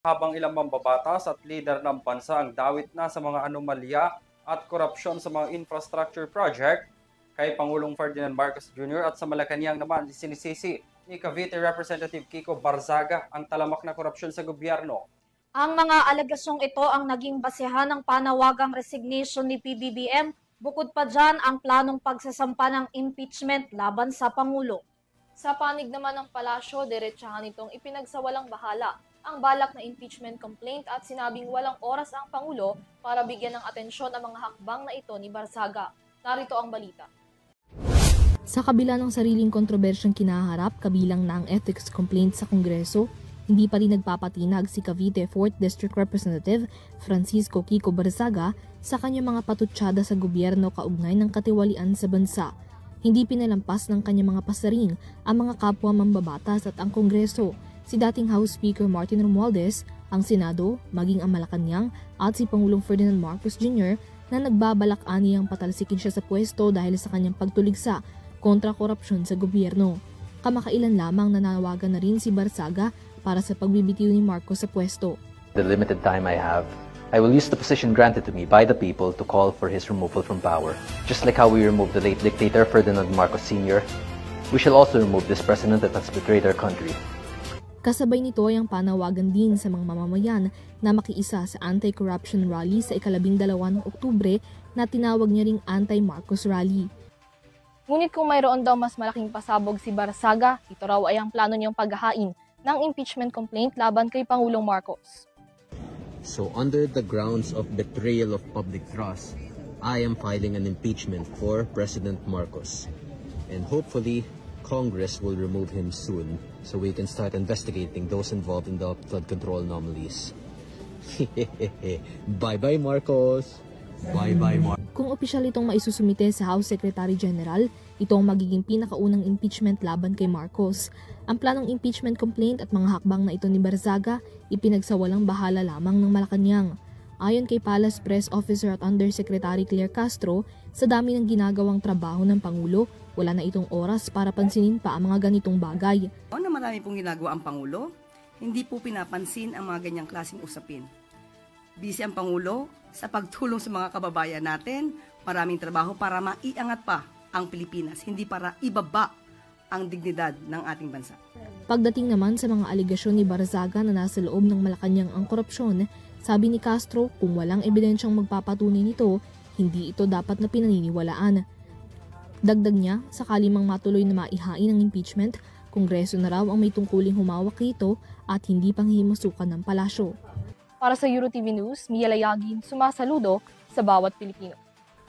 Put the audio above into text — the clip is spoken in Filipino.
habang ilang mambabatas at lider ng bansa ang dawit na sa mga anomalya at korupsyon sa mga infrastructure project, kay Pangulong Ferdinand Marcos Jr. at sa Malacanang naman sinisisi ni Cavite Representative Kiko Barzaga ang talamak na korupsyon sa gobyerno. Ang mga alegasyong ito ang naging basehan ng panawagang resignation ni PBBM. Bukod pa dyan ang planong pagsasampa ng impeachment laban sa Pangulo. Sa panig naman ng palasyo, diretsahan itong ipinagsawalang bahala ang balak na impeachment complaint at sinabing walang oras ang Pangulo para bigyan ng atensyon ang mga hakbang na ito ni Barzaga. Narito ang balita. Sa kabila ng sariling kontrobersyang kinaharap kabilang na ang ethics complaint sa Kongreso, hindi pa rin nagpapatinag si Cavite 4th District Representative Francisco Kiko Barzaga sa kanyang mga patutsada sa gobyerno kaugnay ng katiwalian sa bansa. Hindi pinalampas ng kanyang mga pasaring ang mga kapwa mambabatas at ang Kongreso, si dating House Speaker Martin Romualdez, ang Senado, maging ang Malacanang at si Pangulong Ferdinand Marcos Jr. na nagbabalak-ani ang patalsikin siya sa pwesto dahil sa kanyang pagtuligsa kontra korupsyon sa gobyerno. Kamakailan lamang nanawagan na rin si Barzaga para sa pagbibitiw ni Marcos sa pwesto. The limited time I have, I will use the position granted to me by the people to call for his removal from power. Just like how we removed the late dictator Ferdinand Marcos Sr., we shall also remove this president that has betrayed our country. Kasabay nito ay ang panawagan din sa mga mamamayan na makiisa sa anti-corruption rally sa ika-12 Oktubre na tinawag niya ring anti-Marcos rally. Ngunit kung mayroon daw mas malaking pasabog si Barzaga, ito raw ay ang plano niyang paghahain ng impeachment complaint laban kay Pangulong Marcos. So under the grounds of betrayal of public trust, I am filing an impeachment for President Marcos. And hopefully, Congress will remove him soon so we can start investigating those involved in the flood control anomalies. Bye-bye, Marcos! Bye-bye, Marcos! Kung opisyal itong maisusumite sa House Secretary General, ito ang magiging pinakaunang impeachment laban kay Marcos. Ang planong impeachment complaint at mga hakbang na ito ni Barzaga, ipinagsawalang bahala lamang ng Malacanang. Ayon kay Palace Press Officer at Undersecretary Claire Castro, sa dami ng ginagawang trabaho ng Pangulo, wala na itong oras para pansinin pa ang mga ganitong bagay. Na marami pong ginagawa ang Pangulo, hindi po pinapansin ang mga ganyang klaseng usapin. Busy ang Pangulo sa pagtulong sa mga kababayan natin, maraming trabaho para maiangat pa ang Pilipinas, hindi para ibaba ang dignidad ng ating bansa. Pagdating naman sa mga aligasyon ni Barzaga na nasa loob ng Malacanang ang korupsyon, sabi ni Castro kung walang ebidensyang magpapatunay nito, hindi ito dapat na pinaniniwalaan. Dagdag niya, sakali mang matuloy na maihain ang impeachment, Kongreso na raw ang may tungkuling humawak rito at hindi panghihimusukan ng palasyo. Para sa EuroTV News, Mia Layagin, sumasaludo sa bawat Pilipino.